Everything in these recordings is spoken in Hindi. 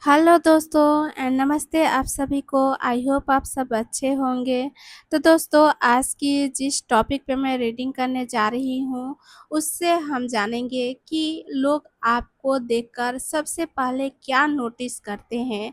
हेलो दोस्तों एंड नमस्ते आप सभी को। आई होप आप सब अच्छे होंगे। तो दोस्तों आज की जिस टॉपिक पे मैं रीडिंग करने जा रही हूँ उससे हम जानेंगे कि लोग आपको देखकर सबसे पहले क्या नोटिस करते हैं।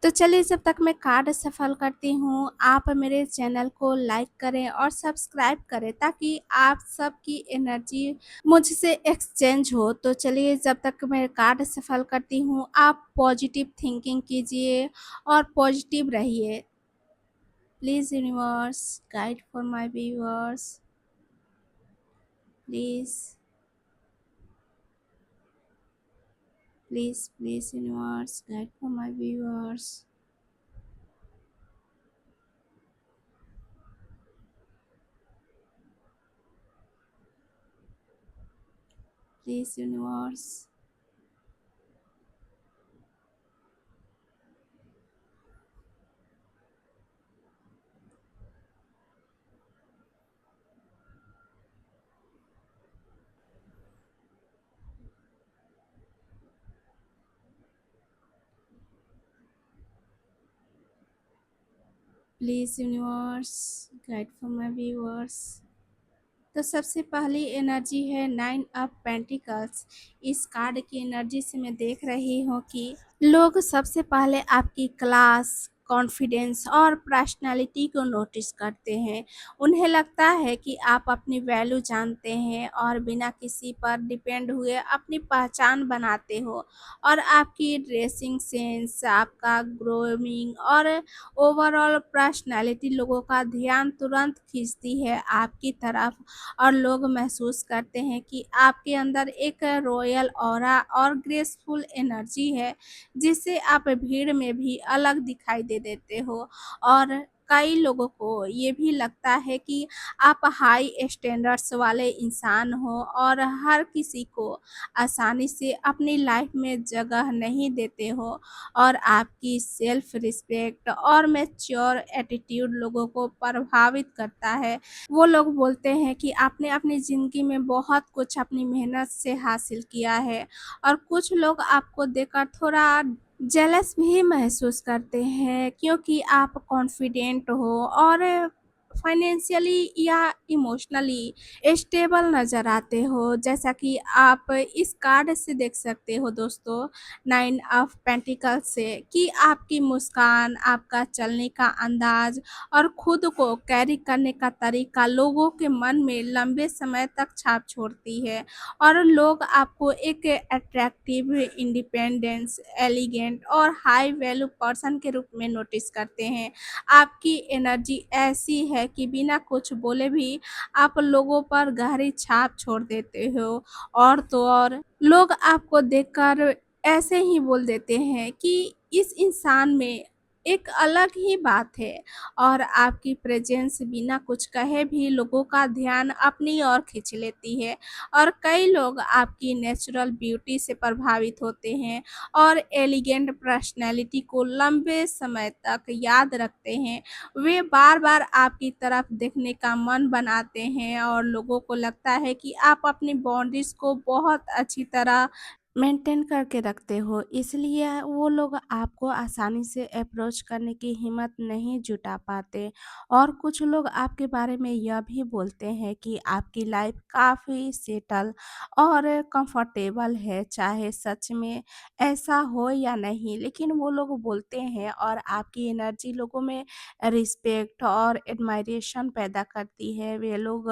तो चलिए जब तक मैं कार्ड सफल करती हूँ आप मेरे चैनल को लाइक करें और सब्सक्राइब करें ताकि आप सबकी एनर्जी मुझसे एक्सचेंज हो। तो चलिए जब तक मैं कार्ड सफल करती हूँ आप पॉजिटिव थिंकिंग कीजिए और पॉजिटिव रहिए। Please universe guide for my viewers. Please please please universe guide for my viewers. Please universe. Please universe guide for my viewers. तो सबसे पहली एनर्जी है 9 ऑफ पेंटिकल्स। इस कार्ड की एनर्जी से मैं देख रही हूँ कि लोग सबसे पहले आपकी क्लास, कॉन्फिडेंस और पर्सनालिटी को नोटिस करते हैं। उन्हें लगता है कि आप अपनी वैल्यू जानते हैं और बिना किसी पर डिपेंड हुए अपनी पहचान बनाते हो। और आपकी ड्रेसिंग सेंस, आपका ग्रूमिंग और ओवरऑल पर्सनालिटी लोगों का ध्यान तुरंत खींचती है आपकी तरफ। और लोग महसूस करते हैं कि आपके अंदर एक रॉयल ऑरा और ग्रेसफुल एनर्जी है जिससे आप भीड़ में भी अलग दिखाई दे देते हो। और कई लोगों को ये भी लगता है कि आप हाई स्टैंडर्ड्स वाले इंसान हो और हर किसी को आसानी से अपनी लाइफ में जगह नहीं देते हो। और आपकी सेल्फ रिस्पेक्ट और मैच्योर एटीट्यूड लोगों को प्रभावित करता है। वो लोग बोलते हैं कि आपने अपनी ज़िंदगी में बहुत कुछ अपनी मेहनत से हासिल किया है। और कुछ लोग आपको देखकर थोड़ा जेलस भी महसूस करते हैं क्योंकि आप कॉन्फिडेंट हो और फाइनेंशियली या इमोशनली स्टेबल नज़र आते हो। जैसा कि आप इस कार्ड से देख सकते हो दोस्तों, 9 ऑफ पेंटिकल्स से, कि आपकी मुस्कान, आपका चलने का अंदाज और खुद को कैरी करने का तरीका लोगों के मन में लंबे समय तक छाप छोड़ती है। और लोग आपको एक अट्रैक्टिव, इंडिपेंडेंस, एलिगेंट और हाई वैल्यू पर्सन के रूप में नोटिस करते हैं। आपकी एनर्जी ऐसी है कि बिना कुछ बोले भी आप लोगों पर गहरी छाप छोड़ देते हो। और तो और लोग आपको देखकर ऐसे ही बोल देते हैं कि इस इंसान में एक अलग ही बात है। और आपकी प्रेजेंस बिना कुछ कहे भी लोगों का ध्यान अपनी ओर खींच लेती है। और कई लोग आपकी नेचुरल ब्यूटी से प्रभावित होते हैं और एलिगेंट पर्सनैलिटी को लंबे समय तक याद रखते हैं। वे बार-बार आपकी तरफ देखने का मन बनाते हैं और लोगों को लगता है कि आप अपनी बाउंड्रीज़ को बहुत अच्छी तरह मेंटेन करके रखते हो, इसलिए वो लोग आपको आसानी से अप्रोच करने की हिम्मत नहीं जुटा पाते। और कुछ लोग आपके बारे में यह भी बोलते हैं कि आपकी लाइफ काफ़ी सेटल और कंफर्टेबल है, चाहे सच में ऐसा हो या नहीं, लेकिन वो लोग बोलते हैं। और आपकी एनर्जी लोगों में रिस्पेक्ट और एडमायरेशन पैदा करती है। वे लोग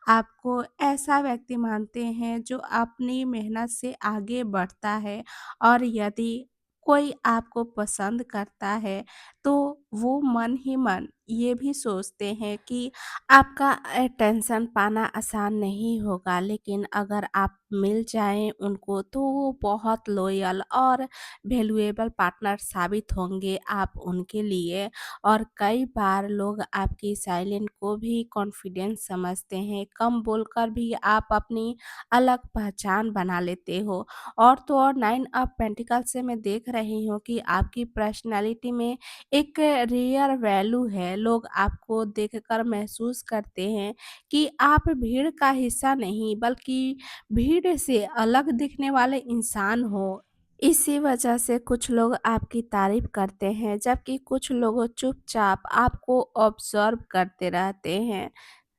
आपको ऐसा व्यक्ति मानते हैं जो अपनी मेहनत से आगे बढ़ता है। और यदि कोई आपको पसंद करता है तो वो मन ही मन ये भी सोचते हैं कि आपका अटेंशन पाना आसान नहीं होगा, लेकिन अगर आप मिल जाएं उनको तो वो बहुत लॉयल और वैल्यूएबल पार्टनर साबित होंगे आप उनके लिए। और कई बार लोग आपकी साइलेंट को भी कॉन्फिडेंस समझते हैं, कम बोलकर भी आप अपनी अलग पहचान बना लेते हो। और तो और 9 ऑफ पेंटिकल से मैं देख रही हूँ कि आपकी पर्सनैलिटी में एक रेयर वैल्यू है। लोग आपको देखकर महसूस करते हैं कि आप भीड़ का हिस्सा नहीं बल्कि भीड़ से अलग दिखने वाले इंसान हो। इसी वजह से कुछ लोग आपकी तारीफ करते हैं, जबकि कुछ लोग चुपचाप आपको ऑब्जर्व करते रहते हैं।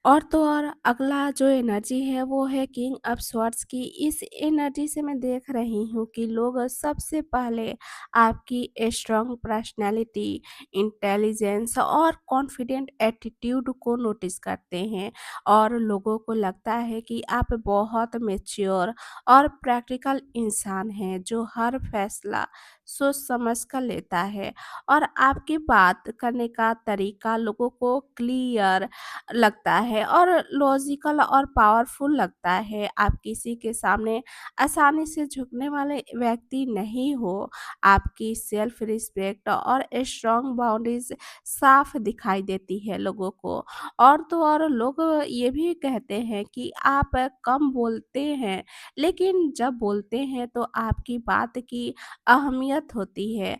और तो और अगला जो एनर्जी है वो है किंग ऑफ स्वॉर्ड्स की। इस एनर्जी से मैं देख रही हूँ कि लोग सबसे पहले आपकी स्ट्रॉन्ग पर्सनैलिटी, इंटेलिजेंस और कॉन्फिडेंट एटीट्यूड को नोटिस करते हैं, और लोगों को लगता है कि आप बहुत मैच्योर और प्रैक्टिकल इंसान हैं जो हर फैसला सोच समझ कर लेता है। और आपकी बात करने का तरीका लोगों को क्लियर लगता है और लॉजिकल और पावरफुल लगता है। आप किसी के सामने आसानी से झुकने वाले व्यक्ति नहीं हो। आपकी सेल्फ रिस्पेक्ट और स्ट्रॉन्ग बाउंड्रीज साफ दिखाई देती है लोगों को। और तो और लोग ये भी कहते हैं कि आप कम बोलते हैं, लेकिन जब बोलते हैं तो आपकी बात की अहमियत होती है।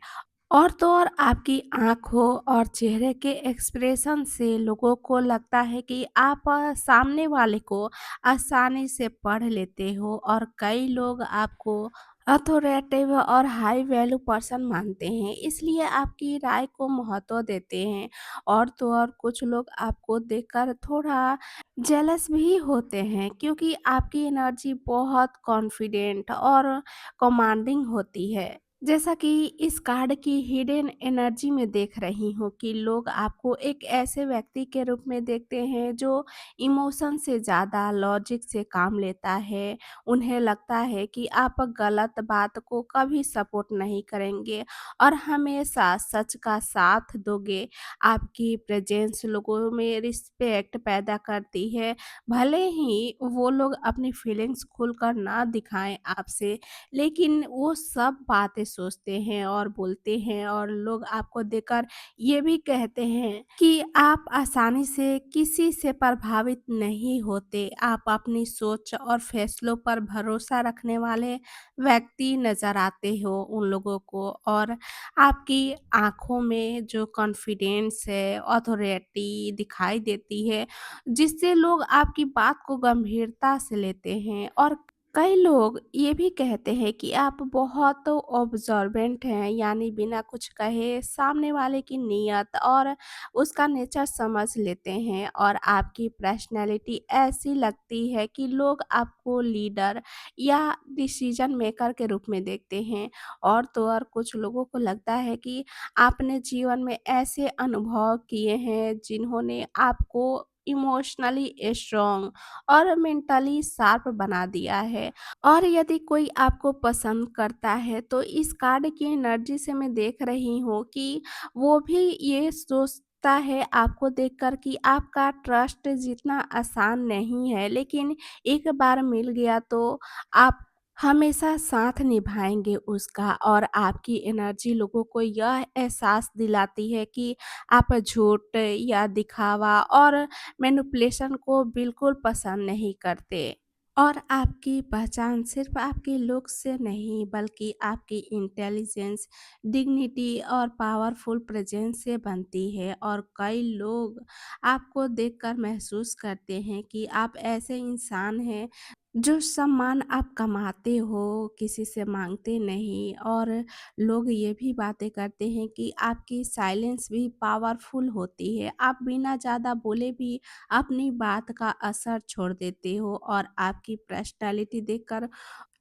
और तो और आपकी आँखों और चेहरे के एक्सप्रेशन से लोगों को लगता है कि आप सामने वाले को आसानी से पढ़ लेते हो, और कई लोग आपको अथॉरिटेटिव और हाई वैल्यू पर्सन मानते हैं, इसलिए आपकी राय को महत्व देते हैं। और तो और कुछ लोग आपको देखकर थोड़ा जेलस भी होते हैं, क्योंकि आपकी एनर्जी बहुत कॉन्फिडेंट और कमांडिंग होती है। जैसा कि इस कार्ड की हिडन एनर्जी में देख रही हूँ कि लोग आपको एक ऐसे व्यक्ति के रूप में देखते हैं जो इमोशन से ज़्यादा लॉजिक से काम लेता है। उन्हें लगता है कि आप गलत बात को कभी सपोर्ट नहीं करेंगे और हमेशा सच का साथ दोगे। आपकी प्रेजेंस लोगों में रिस्पेक्ट पैदा करती है, भले ही वो लोग अपनी फीलिंग्स खुलकर ना दिखाएं आपसे, लेकिन वो सब बातें सोचते हैं और बोलते हैं, और लोग आपको देखकर ये भी कहते हैं कि आप आसानी से किसी से प्रभावित नहीं होते। आप अपनी सोच और फैसलों पर भरोसा रखने वाले व्यक्ति नज़र आते हो उन लोगों को। और आपकी आँखों में जो कॉन्फिडेंस है, अथॉरिटी दिखाई देती है, जिससे लोग आपकी बात को गंभीरता से लेते हैं। और कई लोग ये भी कहते हैं कि आप बहुत ऑब्जर्वेंट हैं, यानी बिना कुछ कहे सामने वाले की नीयत और उसका नेचर समझ लेते हैं, और आपकी पर्सनैलिटी ऐसी लगती है कि लोग आपको लीडर या डिसीजन मेकर के रूप में देखते हैं। और तो और कुछ लोगों को लगता है कि आपने जीवन में ऐसे अनुभव किए हैं जिन्होंने आपको इमोशनली स्ट्रॉन्ग और मेंटली शार्प बना दिया है। और यदि कोई आपको पसंद करता है तो इस कार्ड की एनर्जी से मैं देख रही हूँ कि वो भी ये सोचता है आपको देखकर कि आपका ट्रस्ट जितना आसान नहीं है, लेकिन एक बार मिल गया तो आप हमेशा साथ निभाएंगे उसका। और आपकी एनर्जी लोगों को यह एहसास दिलाती है कि आप झूठ या दिखावा और मैनिपुलेशन को बिल्कुल पसंद नहीं करते। और आपकी पहचान सिर्फ आपके लुक्स से नहीं, बल्कि आपकी इंटेलिजेंस, डिग्निटी और पावरफुल प्रेजेंस से बनती है। और कई लोग आपको देखकर महसूस करते हैं कि आप ऐसे इंसान हैं जो सम्मान आप कमाते हो, किसी से मांगते नहीं। और लोग ये भी बातें करते हैं कि आपकी साइलेंस भी पावरफुल होती है। आप बिना ज़्यादा बोले भी अपनी बात का असर छोड़ देते हो, और आपकी पर्सनैलिटी देखकर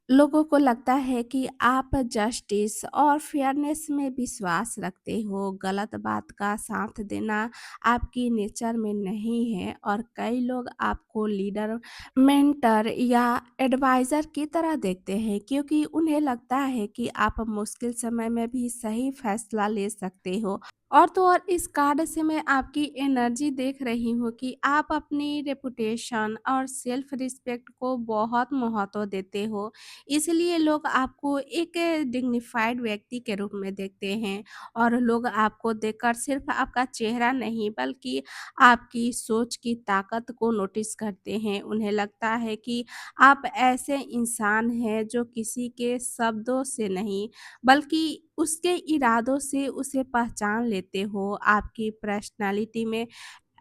लोगों को लगता है कि आप जस्टिस और फेयरनेस में विश्वास रखते हो। गलत बात का साथ देना आपकी नेचर में नहीं है, और कई लोग आपको लीडर, मेंटर या एडवाइज़र की तरह देखते हैं, क्योंकि उन्हें लगता है कि आप मुश्किल समय में भी सही फैसला ले सकते हो। और तो और इस कार्ड से मैं आपकी एनर्जी देख रही हूँ कि आप अपनी रेपुटेशन और सेल्फ रिस्पेक्ट को बहुत महत्व देते हो, इसलिए लोग आपको एक डिग्निफाइड व्यक्ति के रूप में देखते हैं। और लोग आपको देखकर सिर्फ आपका चेहरा नहीं, बल्कि आपकी सोच की ताकत को नोटिस करते हैं। उन्हें लगता है कि आप ऐसे इंसान हैं जो किसी के शब्दों से नहीं, बल्कि उसके इरादों से उसे पहचान लेते हो। आपकी पर्सनालिटी में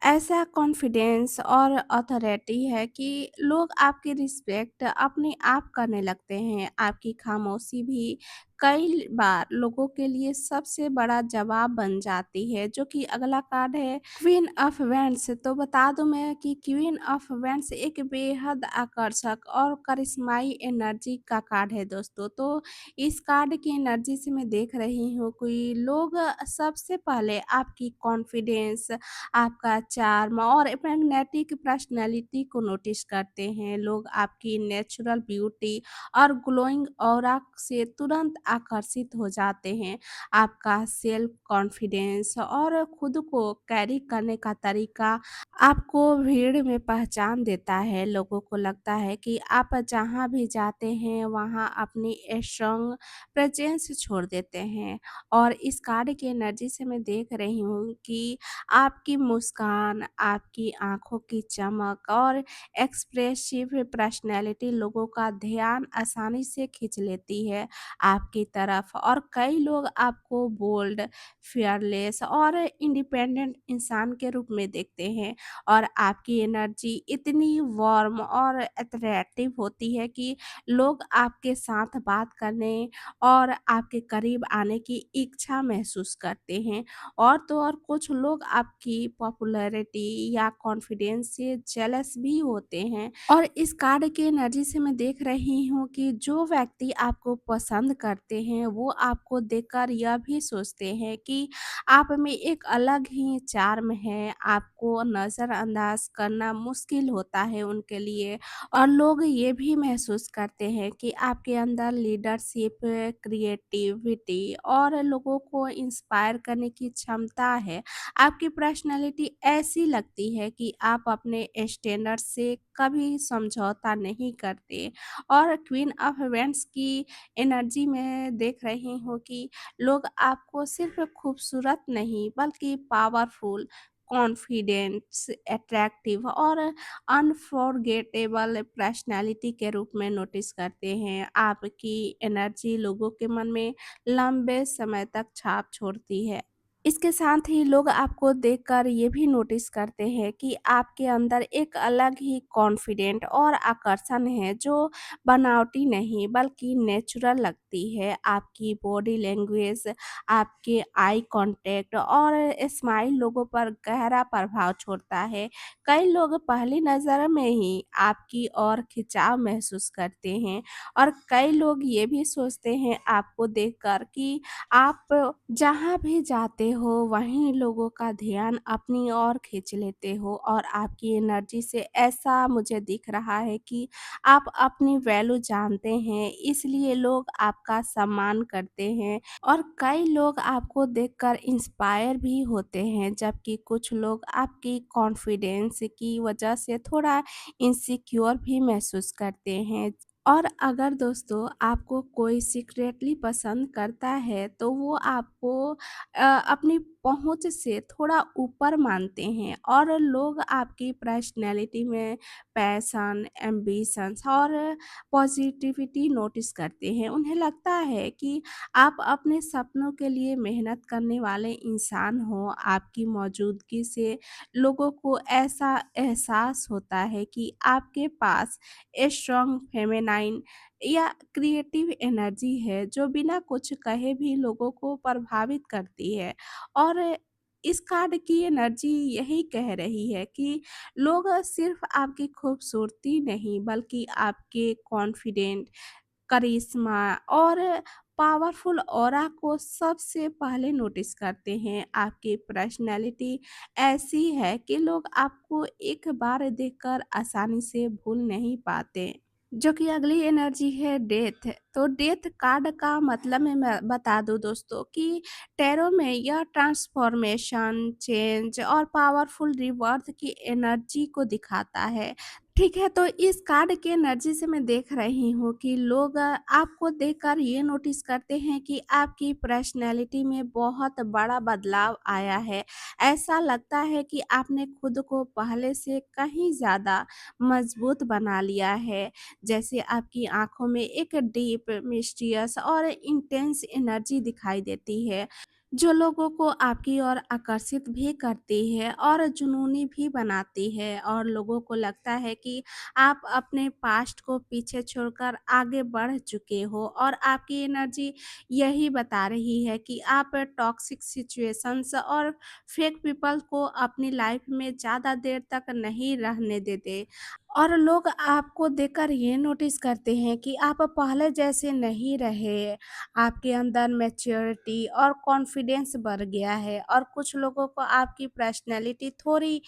ऐसा कॉन्फिडेंस और अथॉरिटी है कि लोग आपकी रिस्पेक्ट अपने आप करने लगते हैं। आपकी खामोशी भी कई बार लोगों के लिए सबसे बड़ा जवाब बन जाती है। जो कि अगला कार्ड है क्वीन ऑफ वैंड्स। तो बता दूं मैं कि क्वीन ऑफ वैंड्स एक बेहद आकर्षक और करिश्माई एनर्जी का कार्ड है दोस्तों। तो इस कार्ड की एनर्जी से मैं देख रही हूँ कि लोग सबसे पहले आपकी कॉन्फिडेंस, आपका चार्म और मैग्नेटिक पर्सनैलिटी को नोटिस करते हैं। लोग आपकी नेचुरल ब्यूटी और ग्लोइंग ऑरा से तुरंत आकर्षित हो जाते हैं। आपका सेल्फ कॉन्फिडेंस और खुद को कैरी करने का तरीका आपको भीड़ में पहचान देता है। लोगों को लगता है कि आप जहाँ भी जाते हैं वहाँ अपनी स्ट्रॉन्ग प्रेजेंस छोड़ देते हैं। और इस कार्ड की एनर्जी से मैं देख रही हूँ कि आपकी मुस्कान, आपकी आँखों की चमक और एक्सप्रेसिव पर्सनैलिटी लोगों का ध्यान आसानी से खींच लेती है आपकी तरफ। और कई लोग आपको बोल्ड, फियरलेस और इंडिपेंडेंट इंसान के रूप में देखते हैं। और आपकी एनर्जी इतनी वार्म और अट्रैक्टिव होती है कि लोग आपके साथ बात करने और आपके करीब आने की इच्छा महसूस करते हैं। और तो और कुछ लोग आपकी पॉपुलैरिटी या कॉन्फिडेंस से जेलस भी होते हैं। और इस कार्ड की एनर्जी से मैं देख रही हूँ कि जो व्यक्ति आपको पसंद करते हैं वो आपको देखकर यह भी सोचते हैं कि आप में एक अलग ही चार्म है। आपको नज़रअंदाज करना मुश्किल होता है उनके लिए। और लोग ये भी महसूस करते हैं कि आपके अंदर लीडरशिप, क्रिएटिविटी और लोगों को इंस्पायर करने की क्षमता है। आपकी पर्सनैलिटी ऐसी लगती है कि आप अपने स्टैंडर्ड से कभी समझौता नहीं करते। और क्वीन ऑफ वेंट्स की एनर्जी में देख रही हूँ कि लोग आपको सिर्फ खूबसूरत नहीं बल्कि पावरफुल, कॉन्फिडेंस, अट्रैक्टिव और अनफॉरगेटेबल पर्सनैलिटी के रूप में नोटिस करते हैं। आपकी एनर्जी लोगों के मन में लंबे समय तक छाप छोड़ती है। इसके साथ ही लोग आपको देखकर ये भी नोटिस करते हैं कि आपके अंदर एक अलग ही कॉन्फिडेंट और आकर्षण है जो बनावटी नहीं बल्कि नेचुरल लगती है। आपकी बॉडी लैंग्वेज, आपके आई कांटेक्ट और स्माइल लोगों पर गहरा प्रभाव छोड़ता है। कई लोग पहली नज़र में ही आपकी ओर खिंचाव महसूस करते हैं। और कई लोग ये भी सोचते हैं आपको देखकर कि आप जहाँ भी जाते हो वहीं लोगों का ध्यान अपनी ओर खींच लेते हो। और आपकी एनर्जी से ऐसा मुझे दिख रहा है कि आप अपनी वैल्यू जानते हैं, इसलिए लोग आपका सम्मान करते हैं। और कई लोग आपको देखकर इंस्पायर भी होते हैं, जबकि कुछ लोग आपकी कॉन्फिडेंस की वजह से थोड़ा इनसिक्योर भी महसूस करते हैं। और अगर दोस्तों आपको कोई सीक्रेटली पसंद करता है तो वो आपको अपनी पहुँच से थोड़ा ऊपर मानते हैं। और लोग आपकी पर्सनैलिटी में पैशन, एम्बिशंस और पॉजिटिविटी नोटिस करते हैं। उन्हें लगता है कि आप अपने सपनों के लिए मेहनत करने वाले इंसान हो। आपकी मौजूदगी से लोगों को ऐसा एहसास होता है कि आपके पास स्ट्रॉन्ग फेमिनाइन या क्रिएटिव एनर्जी है जो बिना कुछ कहे भी लोगों को प्रभावित करती है। और इस कार्ड की एनर्जी यही कह रही है कि लोग सिर्फ आपकी खूबसूरती नहीं बल्कि आपके कॉन्फिडेंट, करिश्मा और पावरफुल ऑरा को सबसे पहले नोटिस करते हैं। आपकी पर्सनैलिटी ऐसी है कि लोग आपको एक बार देखकर आसानी से भूल नहीं पाते। जो कि अगली एनर्जी है डेथ। तो डेथ कार्ड का मतलब मैं बता दूं दोस्तों कि टैरो में यह ट्रांसफॉर्मेशन, चेंज और पावरफुल रिवर्थ की एनर्जी को दिखाता है। ठीक है, तो इस कार्ड की एनर्जी से मैं देख रही हूँ कि लोग आपको देखकर ये नोटिस करते हैं कि आपकी पर्सनैलिटी में बहुत बड़ा बदलाव आया है। ऐसा लगता है कि आपने खुद को पहले से कहीं ज़्यादा मजबूत बना लिया है। जैसे आपकी आँखों में एक डीप, मिस्टीरियस और इंटेंस एनर्जी दिखाई देती है। जो लोगों को आपकी ओर आकर्षित भी करती है और जुनूनी भी बनाती है, और लोगों को लगता है कि आप अपने पास्ट को पीछे छोड़कर आगे बढ़ चुके हो, और आपकी एनर्जी यही बता रही है कि आप टॉक्सिक सिचुएशंस और फेक पीपल को अपनी लाइफ में ज़्यादा देर तक नहीं रहने देते। और लोग आपको देखकर ये नोटिस करते हैं कि आप पहले जैसे नहीं रहे, आपके अंदर मैच्योरिटी और कॉन्फिडेंस बढ़ गया है, और कुछ लोगों को आपकी पर्सनैलिटी थोड़ी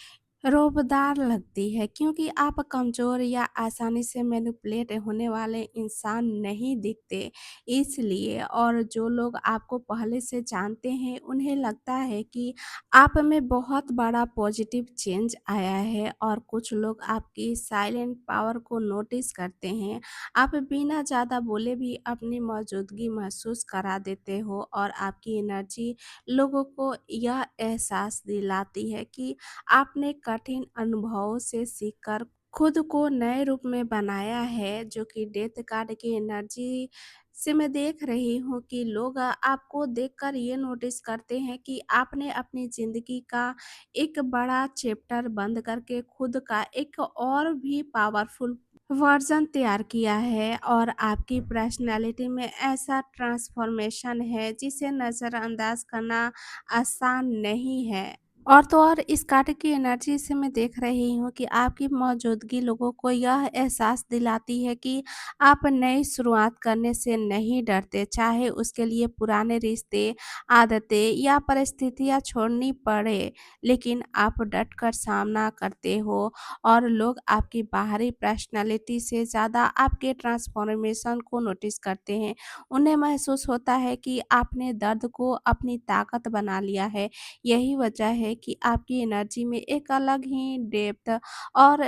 रौबदार लगती है, क्योंकि आप कमज़ोर या आसानी से मैनिपुलेट होने वाले इंसान नहीं दिखते। इसलिए, और जो लोग आपको पहले से जानते हैं, उन्हें लगता है कि आप में बहुत बड़ा पॉजिटिव चेंज आया है, और कुछ लोग आपकी साइलेंट पावर को नोटिस करते हैं। आप बिना ज़्यादा बोले भी अपनी मौजूदगी महसूस करा देते हो, और आपकी एनर्जी लोगों को यह एहसास दिलाती है कि आपने कठिन अनुभवों से सीखकर खुद को नए रूप में बनाया है। जो कि डेथ कार्ड की एनर्जी से मैं देख रही हूँ कि लोग आपको देखकर ये नोटिस करते हैं कि आपने अपनी ज़िंदगी का एक बड़ा चैप्टर बंद करके खुद का एक और भी पावरफुल वर्ज़न तैयार किया है, और आपकी पर्सनैलिटी में ऐसा ट्रांसफ़ॉर्मेशन है जिसे नज़रअंदाज करना आसान नहीं है। और तो और इस कार्ड की एनर्जी से मैं देख रही हूँ कि आपकी मौजूदगी लोगों को यह एहसास दिलाती है कि आप नई शुरुआत करने से नहीं डरते, चाहे उसके लिए पुराने रिश्ते, आदतें या परिस्थितियाँ छोड़नी पड़े, लेकिन आप डटकर सामना करते हो। और लोग आपकी बाहरी पर्सनैलिटी से ज़्यादा आपके ट्रांसफॉर्मेशन को नोटिस करते हैं। उन्हें महसूस होता है कि आपने दर्द को अपनी ताकत बना लिया है। यही वजह है कि आपकी एनर्जी में एक अलग ही डेप्थ और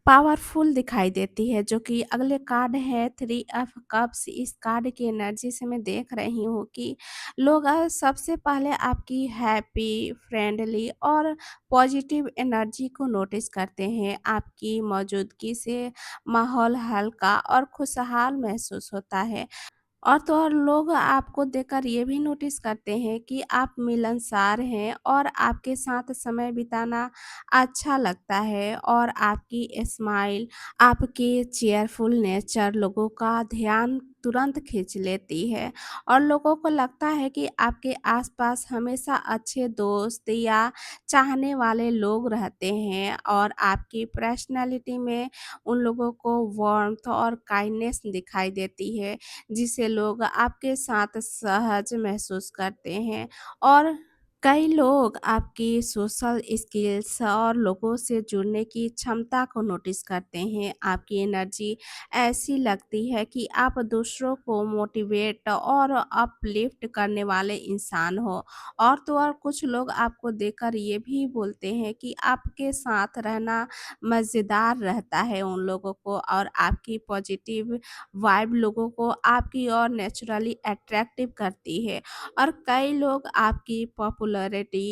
पावरफुल दिखाई देती है। जो कि अगले कार्ड है थ्री ऑफ कप्स। इस कार्ड की एनर्जी से मैं देख रही हूँ कि लोग सबसे पहले आपकी हैप्पी, फ्रेंडली और पॉजिटिव एनर्जी को नोटिस करते हैं। आपकी मौजूदगी से माहौल हल्का और खुशहाल महसूस होता है। और तो और लोग आपको देखकर ये भी नोटिस करते हैं कि आप मिलनसार हैं, और आपके साथ समय बिताना अच्छा लगता है, और आपकी स्माइल, आपके चीयरफुल नेचर लोगों का ध्यान तुरंत खींच लेती है। और लोगों को लगता है कि आपके आसपास हमेशा अच्छे दोस्त या चाहने वाले लोग रहते हैं, और आपकी पर्सनैलिटी में उन लोगों को वार्मथ और काइंडनेस दिखाई देती है, जिसे लोग आपके साथ सहज महसूस करते हैं। और कई लोग आपकी सोशल स्किल्स और लोगों से जुड़ने की क्षमता को नोटिस करते हैं। आपकी एनर्जी ऐसी लगती है कि आप दूसरों को मोटिवेट और अपलिफ्ट करने वाले इंसान हो। और तो और कुछ लोग आपको देखकर ये भी बोलते हैं कि आपके साथ रहना मज़ेदार रहता है उन लोगों को, और आपकी पॉजिटिव वाइब लोगों को आपकी ओर नेचुरली अट्रैक्टिव करती है। और कई लोग आपकी पॉपुलैरिटी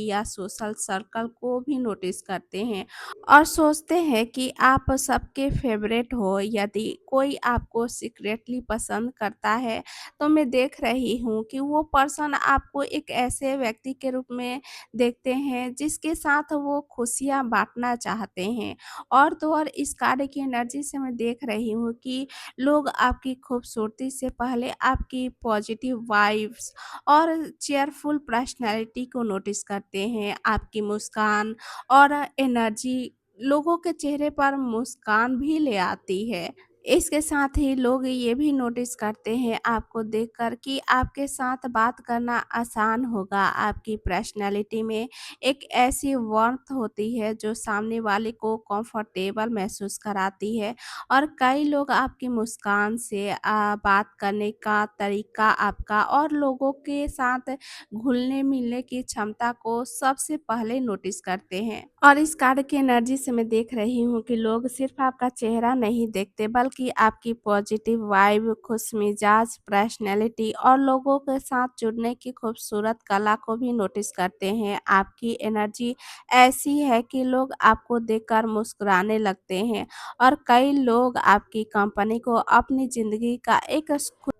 या सोशल सर्कल को भी नोटिस करते हैं, और सोचते हैं कि आप सबके फेवरेट हो। यदि कोई आपको सीक्रेटली पसंद करता है, तो मैं देख रही हूँ कि वो पर्सन आपको एक ऐसे व्यक्ति के रूप में देखते हैं जिसके साथ वो खुशियाँ बाँटना चाहते हैं। और तो और इस कार्ड की एनर्जी से मैं देख रही हूँ कि लोग आपकी खूबसूरती से पहले आपकी पॉजिटिव वाइब्स और चीयरफुल पर्सनैलिटी को नोटिस करते हैं। आपकी मुस्कान और एनर्जी लोगों के चेहरे पर मुस्कान भी ले आती है। इसके साथ ही लोग ये भी नोटिस करते हैं आपको देखकर कि आपके साथ बात करना आसान होगा। आपकी पर्सनैलिटी में एक ऐसी वार्मथ होती है जो सामने वाले को कंफर्टेबल महसूस कराती है, और कई लोग आपकी मुस्कान से बात करने का तरीका आपका और लोगों के साथ घुलने-मिलने की क्षमता को सबसे पहले नोटिस करते हैं। और इस कार्ड की एनर्जी से मैं देख रही हूँ कि लोग सिर्फ़ आपका चेहरा नहीं देखते, बल्कि आपकी पॉजिटिव वाइब, खुशमिजाज पर्सनैलिटी और लोगों के साथ जुड़ने की खूबसूरत कला को भी नोटिस करते हैं। आपकी एनर्जी ऐसी है कि लोग आपको देखकर मुस्कुराने लगते हैं, और कई लोग आपकी कंपनी को अपनी ज़िंदगी का एक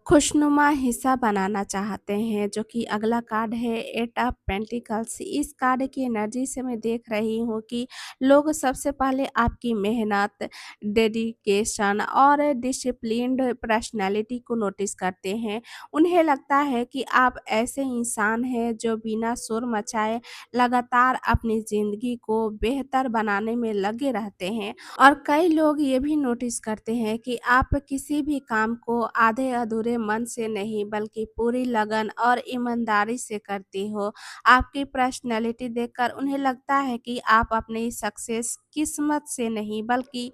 खुशनुमा हिस्सा बनाना चाहते हैं, जो कि अगला कार्ड है एट ऑफ पेंटिकल्स। इस कार्ड की एनर्जी से मैं देख रही हूँ कि लोग सबसे पहले आपकी मेहनत, डेडिकेशन और डिसिप्लिन्ड पर्सनैलिटी को नोटिस करते हैं। उन्हें लगता है कि आप ऐसे इंसान हैं जो बिना शोर मचाए लगातार अपनी ज़िंदगी को बेहतर बनाने में लगे रहते हैं। और कई लोग ये भी नोटिस करते हैं कि आप किसी भी काम को आधे-अधूरे मन से नहीं बल्कि पूरी लगन और ईमानदारी से करती हो। आपकी पर्सनैलिटी देखकर उन्हें लगता है कि आप अपनी सक्सेस किस्मत से नहीं बल्कि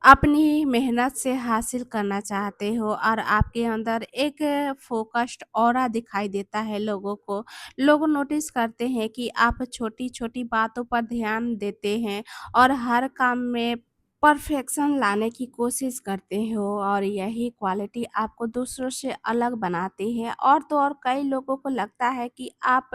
अपनी मेहनत से हासिल करना चाहते हो, और आपके अंदर एक फ़ोकस्ड ऑरा दिखाई देता है लोगों को। लोग नोटिस करते हैं कि आप छोटी-छोटी बातों पर ध्यान देते हैं और हर काम में परफेक्शन लाने की कोशिश करते हो, और यही क्वालिटी आपको दूसरों से अलग बनाती है। और तो और कई लोगों को लगता है कि आप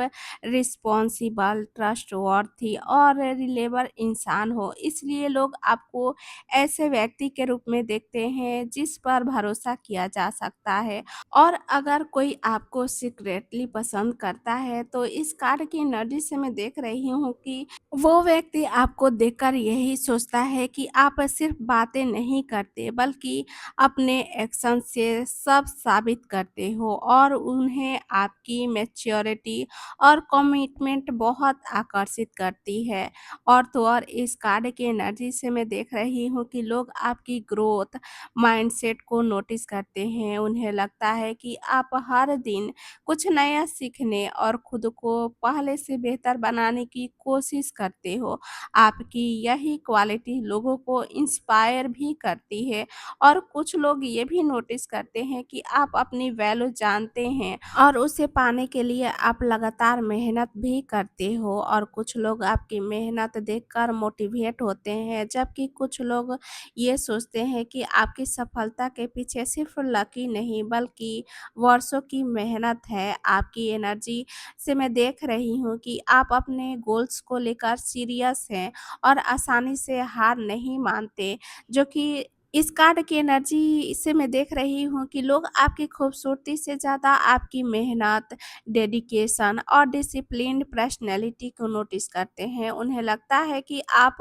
रिस्पॉन्सिबल, ट्रस्टवर्थी और रिलेबल इंसान हो, इसलिए लोग आपको ऐसे व्यक्ति के रूप में देखते हैं जिस पर भरोसा किया जा सकता है। और अगर कोई आपको सीक्रेटली पसंद करता है, तो इस कार्ड की एनर्जी से मैं देख रही हूँ कि वो व्यक्ति आपको देखकर यही सोचता है कि आप सिर्फ बातें नहीं करते बल्कि अपने एक्शन से सब साबित करते हो, और उन्हें आपकी मैच्योरिटी और कमिटमेंट बहुत आकर्षित करती है। और तो और इस कार्ड की एनर्जी से मैं देख रही हूँ कि लोग आपकी ग्रोथ माइंडसेट को नोटिस करते हैं। उन्हें लगता है कि आप हर दिन कुछ नया सीखने और खुद को पहले से बेहतर बनाने की कोशिश करते हो। आपकी यही क्वालिटी लोगों को इंस्पायर भी करती है, और कुछ लोग ये भी नोटिस करते हैं कि आप अपनी वैल्यू जानते हैं और उसे पाने के लिए आप लगातार मेहनत भी करते हो, और कुछ लोग आपकी मेहनत देखकर मोटिवेट होते हैं, जबकि कुछ लोग ये सोचते हैं कि आपकी सफलता के पीछे सिर्फ लक ही नहीं बल्कि वर्षों की मेहनत है। आपकी एनर्जी से मैं देख रही हूँ कि आप अपने गोल्स को लेकर सीरियस हैं और आसानी से हार नहीं मानते, जो कि इस कार्ड की एनर्जी से मैं देख रही हूँ कि लोग आपकी खूबसूरती से ज़्यादा आपकी मेहनत, डेडिकेशन और डिसिप्लिन्ड पर्सनैलिटी को नोटिस करते हैं। उन्हें लगता है कि आप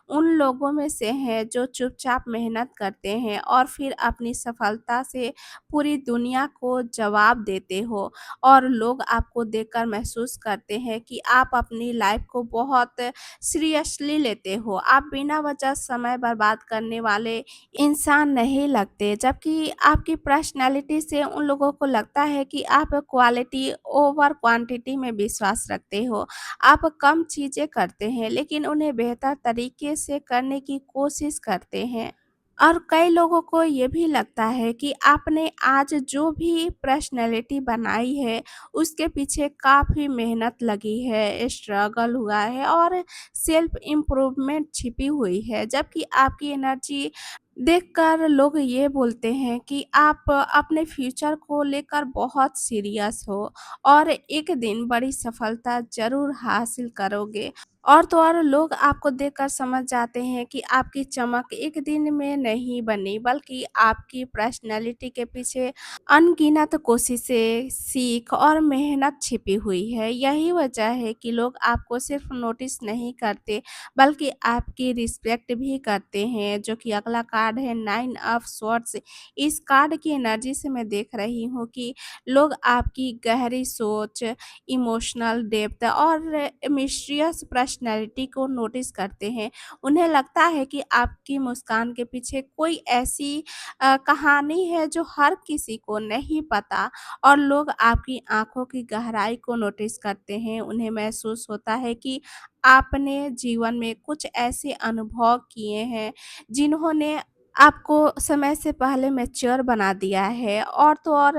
उन लोगों में से हैं जो चुपचाप मेहनत करते हैं और फिर अपनी सफलता से पूरी दुनिया को जवाब देते हो, और लोग आपको देखकर महसूस करते हैं कि आप अपनी लाइफ को बहुत सीरियसली लेते हो। आप बिना वजह समय बर्बाद करने वाले इंसान नहीं लगते, जबकि आपकी पर्सनैलिटी से उन लोगों को लगता है कि आप क्वालिटी ओवर क्वांटिटी में विश्वास रखते हो। आप कम चीज़ें करते हैं लेकिन उन्हें बेहतर तरीके से करने की कोशिश करते हैं। और कई लोगों को ये भी लगता है कि आपने आज जो भी पर्सनैलिटी बनाई है, उसके पीछे काफ़ी मेहनत लगी है, स्ट्रगल हुआ है और सेल्फ इम्प्रूवमेंट छिपी हुई है। जबकि आपकी एनर्जी देखकर लोग ये बोलते हैं कि आप अपने फ्यूचर को लेकर बहुत सीरियस हो और एक दिन बड़ी सफलता ज़रूर हासिल करोगे। और तो और लोग आपको देखकर समझ जाते हैं कि आपकी चमक एक दिन में नहीं बनी बल्कि आपकी पर्सनैलिटी के पीछे अनगिनत कोशिशें, सीख और मेहनत छिपी हुई है। यही वजह है कि लोग आपको सिर्फ नोटिस नहीं करते बल्कि आपकी रिस्पेक्ट भी करते हैं, जो कि अगला कार्ड है नाइन ऑफ स्वॉर्ड्स। इस कार्ड की एनर्जी से मैं देख रही हूँ कि लोग आपकी गहरी सोच, इमोशनल डेप्थ और मिस्टीरियस पर्सनैलिटी को नोटिस करते हैं। उन्हें लगता है कि आपकी मुस्कान के पीछे कोई ऐसी कहानी है जो हर किसी को नहीं पता, और लोग आपकी आँखों की गहराई को नोटिस करते हैं। उन्हें महसूस होता है कि आपने जीवन में कुछ ऐसे अनुभव किए हैं जिन्होंने आपको समय से पहले मैच्योर बना दिया है। और तो और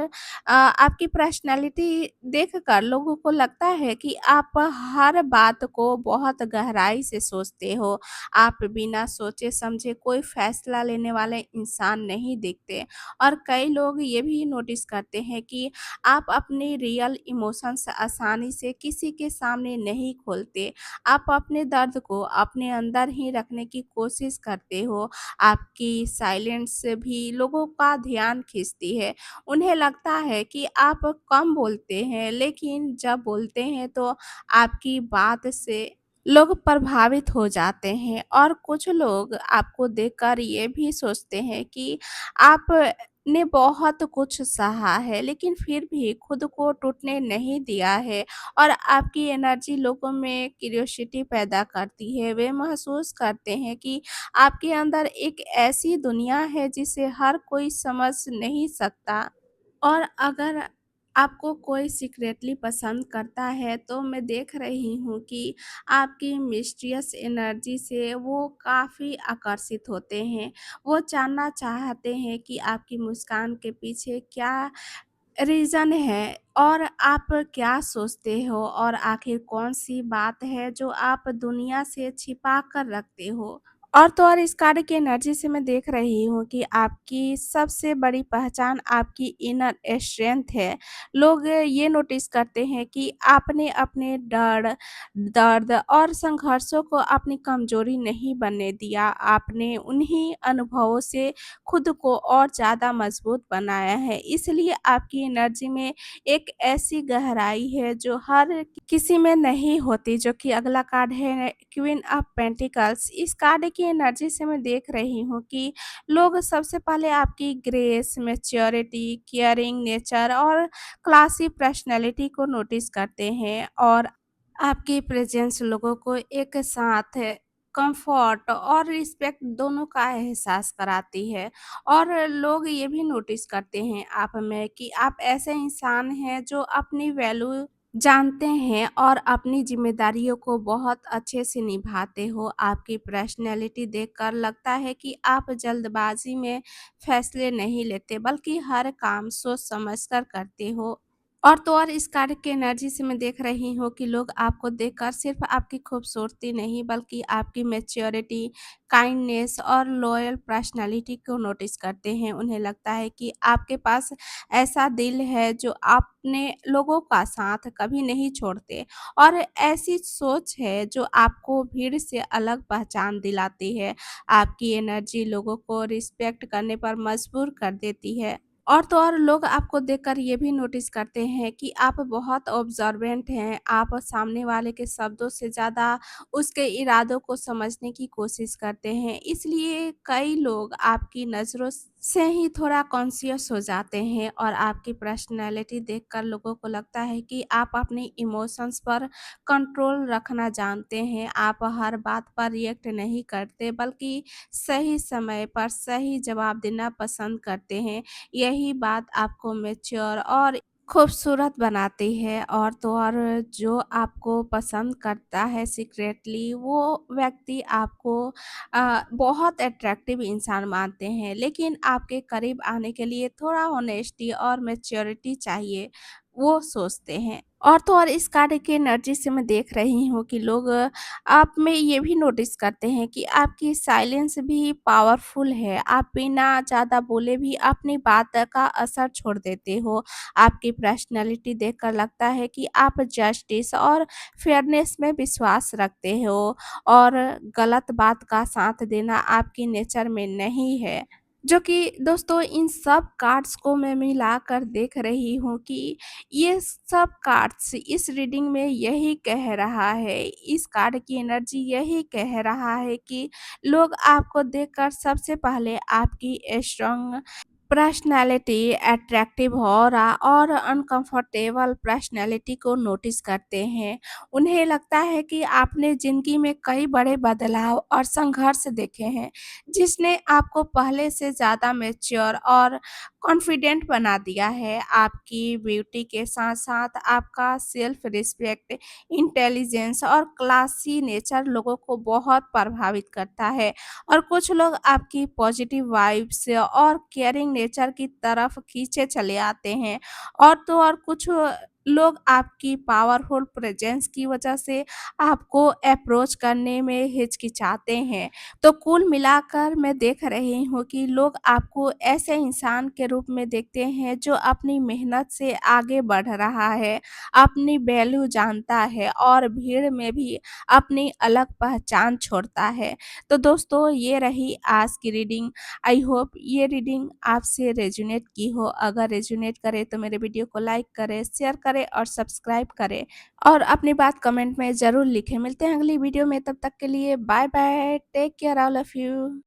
आपकी पर्सनैलिटी देखकर लोगों को लगता है कि आप हर बात को बहुत गहराई से सोचते हो। आप बिना सोचे समझे कोई फैसला लेने वाले इंसान नहीं दिखते, और कई लोग ये भी नोटिस करते हैं कि आप अपने रियल इमोशंस आसानी से किसी के सामने नहीं खोलते। आप अपने दर्द को अपने अंदर ही रखने की कोशिश करते हो। आपकी साइलेंस भी लोगों का ध्यान खींचती है। उन्हें लगता है कि आप कम बोलते हैं, लेकिन जब बोलते हैं तो आपकी बात से लोग प्रभावित हो जाते हैं और कुछ लोग आपको देखकर ये भी सोचते हैं कि आपने बहुत कुछ सहा है, लेकिन फिर भी खुद को टूटने नहीं दिया है और आपकी एनर्जी लोगों में क्यूरियोसिटी पैदा करती है। वे महसूस करते हैं कि आपके अंदर एक ऐसी दुनिया है जिसे हर कोई समझ नहीं सकता। और अगर आपको कोई सीक्रेटली पसंद करता है, तो मैं देख रही हूँ कि आपकी मिस्टीरियस एनर्जी से वो काफ़ी आकर्षित होते हैं। वो जानना चाहते हैं कि आपकी मुस्कान के पीछे क्या रीज़न है और आप क्या सोचते हो और आखिर कौन-सी बात है जो आप दुनिया से छिपा कर रखते हो। और तो और इस कार्य की एनर्जी से मैं देख रही हूँ कि आपकी सबसे बड़ी पहचान आपकी इनर स्ट्रेंथ है। लोग ये नोटिस करते हैं कि आपने अपने डर, दर्द और संघर्षों को अपनी कमज़ोरी नहीं बनने दिया। आपने उन्हीं अनुभवों से खुद को और ज़्यादा मजबूत बनाया है। इसलिए आपकी एनर्जी में एक ऐसी गहराई है जो हर किसी में नहीं होती, जो कि अगला कार्ड है क्वीन ऑफ पेंटिकल्स। इस कार्ड की एनर्जी से मैं देख रही हूँ कि लोग सबसे पहले आपकी ग्रेस, मैच्योरिटी, केयरिंग नेचर और क्लासी पर्सनैलिटी को नोटिस करते हैं और आपकी प्रेज़ेंस लोगों को एक साथ कम्फ़र्ट और रिस्पेक्ट दोनों का एहसास कराती है। और लोग ये भी नोटिस करते हैं आप में कि आप ऐसे इंसान हैं जो अपनी वैल्यू जानते हैं और अपनी ज़िम्मेदारियों को बहुत अच्छे से निभाते हो। आपकी पर्सनैलिटी देखकर लगता है कि आप जल्दबाज़ी में फ़ैसले नहीं लेते, बल्कि हर काम सोच समझ कर करते हो। और तो और इस कार्य की एनर्जी से मैं देख रही हूँ कि लोग आपको देखकर सिर्फ़ आपकी खूबसूरती नहीं, बल्कि आपकी मैच्योरिटी, काइंडनेस और लॉयल पर्सनैलिटी को नोटिस करते हैं। उन्हें लगता है कि आपके पास ऐसा दिल है जो अपने लोगों का साथ कभी नहीं छोड़ते और ऐसी सोच है जो आपको भीड़ से अलग पहचान दिलाती है। आपकी एनर्जी लोगों को रिस्पेक्ट करने पर मजबूर कर देती है। और तो और लोग आपको देखकर ये भी नोटिस करते हैं कि आप बहुत ऑब्जर्वेंट हैं। आप सामने वाले के शब्दों से ज़्यादा उसके इरादों को समझने की कोशिश करते हैं। इसलिए कई लोग आपकी नज़रों से ही थोड़ा कॉन्शियस हो जाते हैं और आपकी पर्सनैलिटी देखकर लोगों को लगता है कि आप अपने इमोशंस पर कंट्रोल रखना जानते हैं। आप हर बात पर रिएक्ट नहीं करते, बल्कि सही समय पर सही जवाब देना पसंद करते हैं। यही बात आपको मैच्योर और खूबसूरत बनाती है। और तो और जो आपको पसंद करता है सीक्रेटली, वो व्यक्ति आपको बहुत अट्रैक्टिव इंसान मानते हैं, लेकिन आपके करीब आने के लिए थोड़ा ऑनेस्टी और मैच्योरिटी चाहिए, वो सोचते हैं। और तो और इस कार्य की एनर्जी से मैं देख रही हूँ कि लोग आप में ये भी नोटिस करते हैं कि आपकी साइलेंस भी पावरफुल है। आप बिना ज़्यादा बोले भी अपनी बात का असर छोड़ देते हो। आपकी पर्सनैलिटी देखकर लगता है कि आप जस्टिस और फेयरनेस में विश्वास रखते हो और गलत बात का साथ देना आपकी नेचर में नहीं है। जो कि दोस्तों इन सब कार्ड्स को मैं मिलाकर देख रही हूँ कि ये सब कार्ड्स इस रीडिंग में यही कह रहा है, इस कार्ड की एनर्जी यही कह रहा है कि लोग आपको देखकर सबसे पहले आपकी स्ट्रॉन्ग पर्सनैलिटी, अट्रैक्टिव ऑरा और अनकंफर्टेबल पर्सनैलिटी को नोटिस करते हैं। उन्हें लगता है कि आपने ज़िंदगी में कई बड़े बदलाव और संघर्ष देखे हैं, जिसने आपको पहले से ज़्यादा मैच्योर और कॉन्फिडेंट बना दिया है। आपकी ब्यूटी के साथ-साथ आपका सेल्फ रिस्पेक्ट, इंटेलिजेंस और क्लासी नेचर लोगों को बहुत प्रभावित करता है और कुछ लोग आपकी पॉजिटिव वाइब्स और केयरिंग नेचर की तरफ खींचे चले आते हैं। और तो और कुछ लोग आपकी पावरफुल प्रेजेंस की वजह से आपको अप्रोच करने में हिचकिचाते हैं। तो कुल मिलाकर मैं देख रही हूँ कि लोग आपको ऐसे इंसान के रूप में देखते हैं जो अपनी मेहनत से आगे बढ़ रहा है, अपनी वैल्यू जानता है और भीड़ में भी अपनी अलग पहचान छोड़ता है। तो दोस्तों, ये रही आज की रीडिंग। आई होप ये रीडिंग आपसे रेजोनेट की हो। अगर रेजोनेट करे तो मेरे वीडियो को लाइक करें, शेयर करें और सब्सक्राइब करें और अपनी बात कमेंट में ज़रूर लिखें। मिलते हैं अगली वीडियो में, तब तक के लिए bye bye, take care all of you.